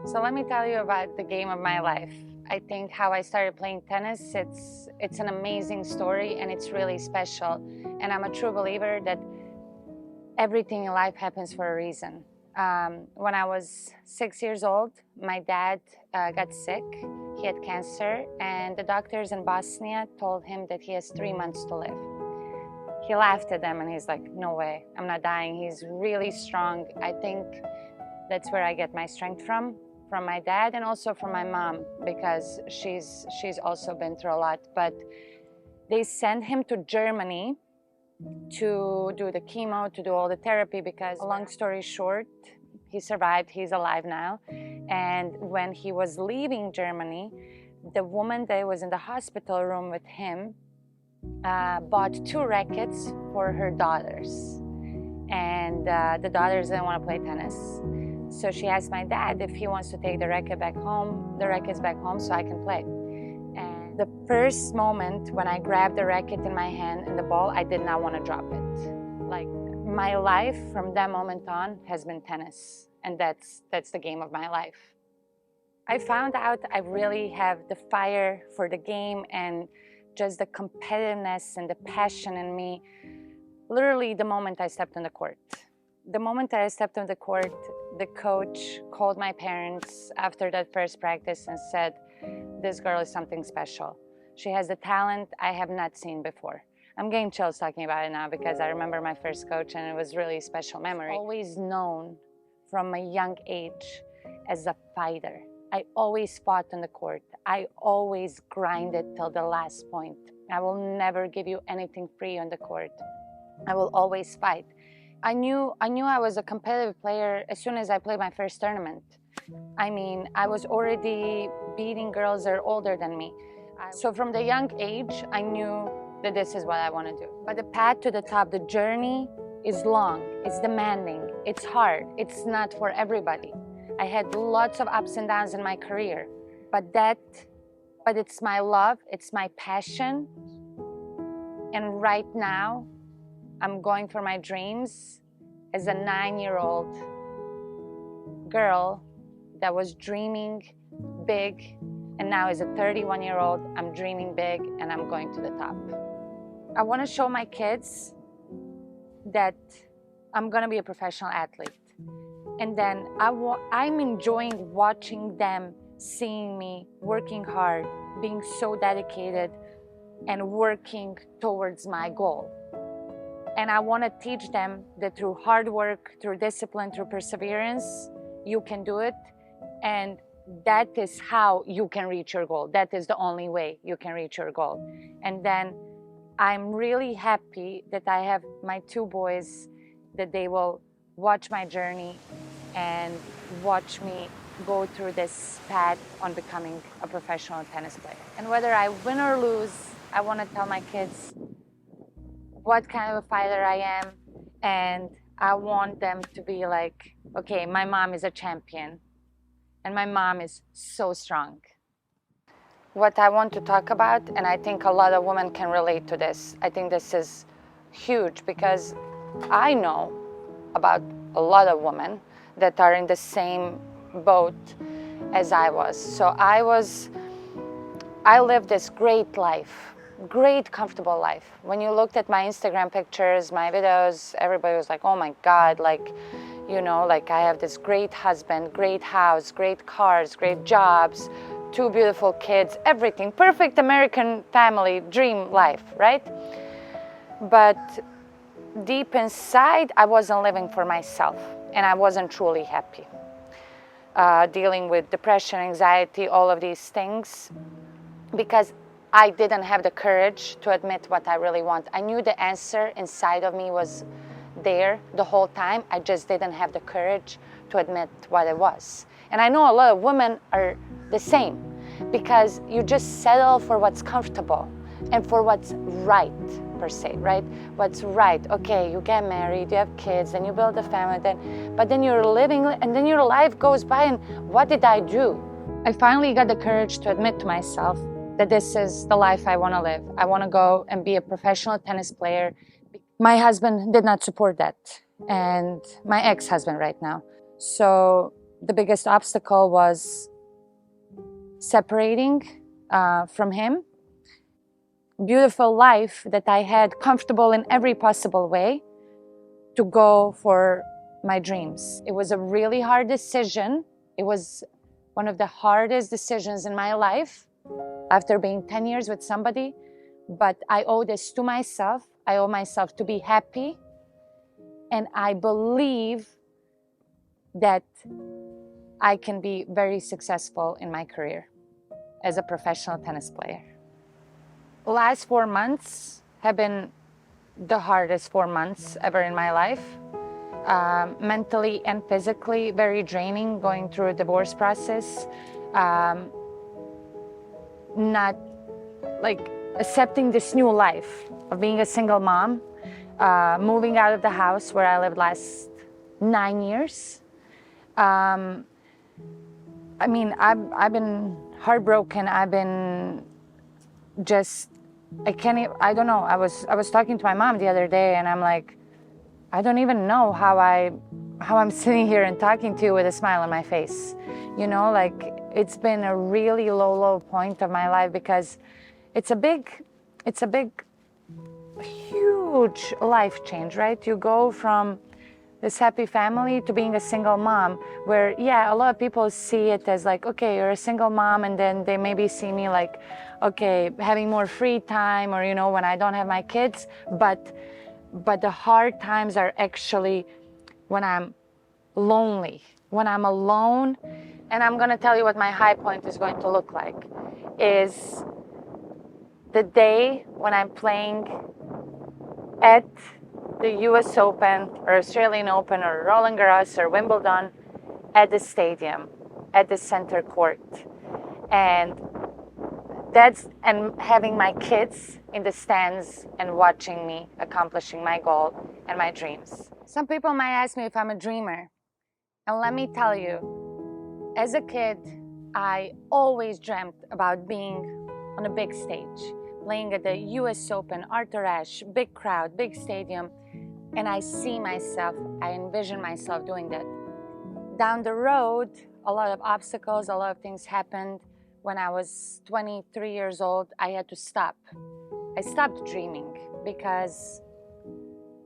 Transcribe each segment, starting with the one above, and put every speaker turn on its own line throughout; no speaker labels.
So let me tell you about the game of my life. I think how I started playing tennis, it's an amazing story and it's really special. And I'm a true believer that everything in life happens for a reason. When I was 6 years old, my dad got sick. He had cancer, and the doctors in Bosnia told him that he has 3 months to live. He laughed at them and he's like, no way, I'm not dying. He's really strong. I think that's where I get my strength from my dad and also from my mom, because she's also been through a lot. But they sent him to Germany to do the chemo, to do all the therapy, because long story short, he survived, he's alive now. And when he was leaving Germany, the woman that was in the hospital room with him bought 2 rackets for her daughters. And the daughters didn't want to play tennis. So she asked my dad if he wants to take the rackets back home so I can play. And the first moment when I grabbed the racket in my hand and the ball, I did not want to drop it. Like, my life from that moment on has been tennis, and that's the game of my life. I found out I really have the fire for the game and just the competitiveness and the passion in me literally the moment I stepped on the court. The moment I stepped on the court, the coach called my parents after that first practice and said, this girl is something special. She has the talent I have not seen before. I'm getting chills talking about it now because I remember my first coach and it was really a special memory. Always known from a young age as a fighter. I always fought on the court. I always grinded till the last point. I will never give you anything free on the court. I will always fight. I knew I was a competitive player as soon as I played my first tournament. I mean, I was already beating girls that are older than me. So from the young age, I knew that this is what I want to do. But the path to the top, the journey is long, it's demanding, it's hard, it's not for everybody. I had lots of ups and downs in my career, but it's my love, it's my passion. And right now, I'm going for my dreams as a 9-year-old girl that was dreaming big, and now as a 31-year-old, I'm dreaming big and I'm going to the top. I want to show my kids that I'm going to be a professional athlete. And then I'm enjoying watching them, seeing me working hard, being so dedicated and working towards my goal. And I want to teach them that through hard work, through discipline, through perseverance, you can do it. And that is how you can reach your goal. That is the only way you can reach your goal. And then I'm really happy that I have my 2 boys, that they will watch my journey and watch me go through this path on becoming a professional tennis player. And whether I win or lose, I want to tell my kids what kind of a fighter I am, and I want them to be like, okay, my mom is a champion, and my mom is so strong. What I want to talk about, and I think a lot of women can relate to this, I think this is huge because I know about a lot of women that are in the same boat as I was. So I lived this great life, great comfortable life. When you looked at my Instagram pictures, my videos, everybody was like, oh my God, like, you know, like I have this great husband, great house, great cars, great jobs, 2 beautiful kids, everything, perfect American family, dream life, right? But deep inside, I wasn't living for myself and I wasn't truly happy. Dealing with depression, anxiety, all of these things, because I didn't have the courage to admit what I really want. I knew the answer inside of me was there the whole time. I just didn't have the courage to admit what it was. And I know a lot of women are the same, because you just settle for what's comfortable and for what's right, per se, right? What's right. Okay, you get married, you have kids, and you build a family, but then you're living, and then your life goes by, and what did I do? I finally got the courage to admit to myself that this is the life I want to live. I want to go and be a professional tennis player. My husband did not support that, and my ex-husband right now. So the biggest obstacle was separating from him. Beautiful life that I had, comfortable in every possible way, to go for my dreams. It was a really hard decision. It was one of the hardest decisions in my life after being 10 years with somebody, but I owe this to myself. I owe myself to be happy, and I believe that I can be very successful in my career as a professional tennis player. The last 4 months have been the hardest 4 months ever in my life. Mentally and physically very draining, going through a divorce process, not like accepting this new life of being a single mom, moving out of the house where I lived last 9 years. I mean, I've been heartbroken. I've been just, I don't know. I was talking to my mom the other day, and I'm like, I don't even know how I'm sitting here and talking to you with a smile on my face. You know, like, it's been a really low point of my life, because it's a big, huge life change, right? You go from this happy family to being a single mom, where, yeah, a lot of people see it as like, okay, you're a single mom, and then they maybe see me like, okay, having more free time, or, you know, when I don't have my kids. But the hard times are actually when I'm lonely, when I'm alone. And I'm gonna tell you what my high point is going to look like, is the day when I'm playing at the US Open or Australian Open or Roland Garros or Wimbledon, at the stadium, at the center court. And having my kids in the stands and watching me accomplishing my goal and my dreams. Some people might ask me if I'm a dreamer. And let me tell you, as a kid, I always dreamt about being on a big stage, playing at the US Open, Arthur Ashe, big crowd, big stadium. And I envision myself doing that. Down the road, a lot of obstacles, a lot of things happened. When I was 23 years old, I had to stop. I stopped dreaming because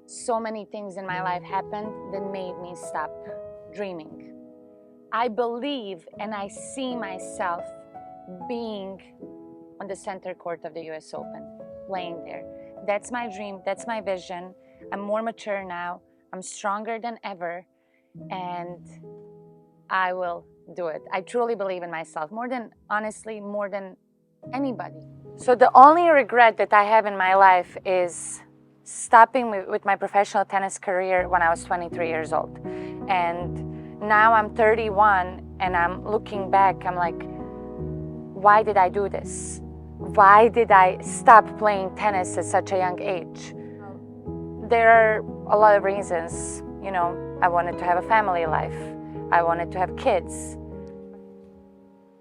so many things in my life happened that made me stop dreaming. I believe and I see myself being on the center court of the US Open, playing there. That's my dream, that's my vision. I'm more mature now, I'm stronger than ever, and I will do it. I truly believe in myself, more than anybody. So the only regret that I have in my life is stopping with my professional tennis career when I was 23 years old. And now I'm 31, and I'm looking back, I'm like, why did I do this? Why did I stop playing tennis at such a young age? There are a lot of reasons. You know, I wanted to have a family life. I wanted to have kids.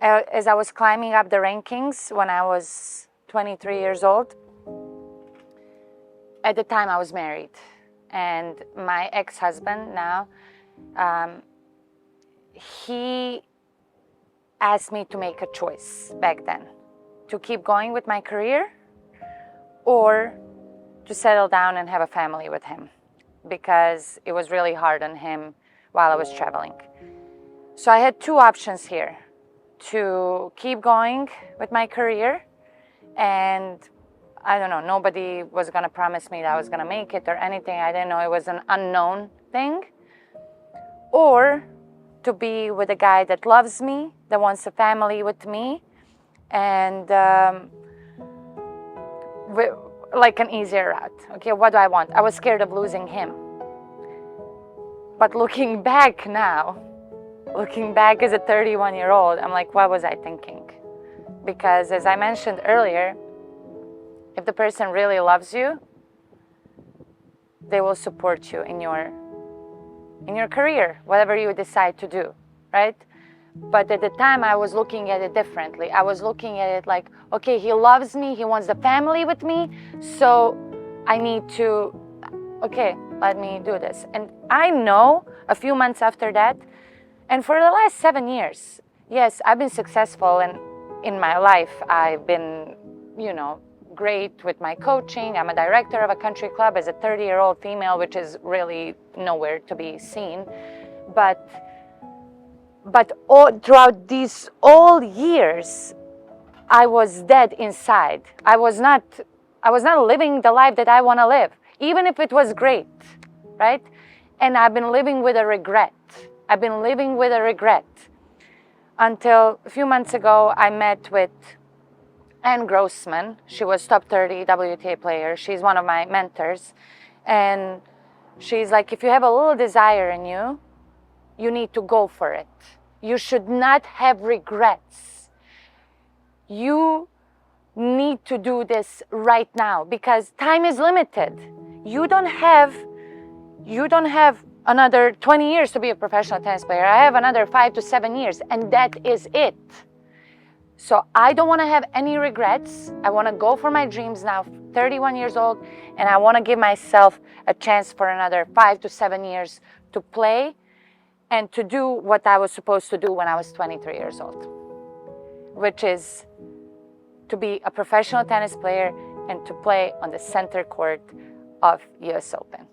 As I was climbing up the rankings when I was 23 years old, at the time I was married. And my ex-husband now, he asked me to make a choice back then, to keep going with my career or to settle down and have a family with him, because it was really hard on him while I was traveling. So I had two options here: to keep going with my career, and I don't know, nobody was gonna promise me that I was gonna make it or anything. I didn't know, it was an unknown thing. Or to be with a guy that loves me, that wants a family with me, and like an easier route. Okay, what do I want? I was scared of losing him. But looking back now, looking back as a 31-year-old, I'm like, what was I thinking? Because as I mentioned earlier, if the person really loves you, they will support you in your career, whatever you decide to do, right? But at the time, I was looking at it differently. I was looking at it like, okay, he loves me, he wants the family with me, so I need to, okay, let me do this. And I know a few months after that, And for the last 7 years, yes, I've been successful, and in my life, I've been, great with my coaching. I'm a director of a country club as a 30-year-old female, which is really nowhere to be seen. But throughout these all years, I was dead inside. I was not living the life that I want to live, even if it was great, right? And I've been living with a regret. Until a few months ago, I met with Ann Grossman. She was top 30 WTA player. She's one of my mentors. And she's like, if you have a little desire in you, you need to go for it. You should not have regrets. You need to do this right now because time is limited. You don't have another 20 years to be a professional tennis player. I have another 5 to 7 years, and that is it. So I don't want to have any regrets. I want to go for my dreams now, 31 years old, and I want to give myself a chance for another 5 to 7 years to play and to do what I was supposed to do when I was 23 years old, which is to be a professional tennis player and to play on the center court of US Open.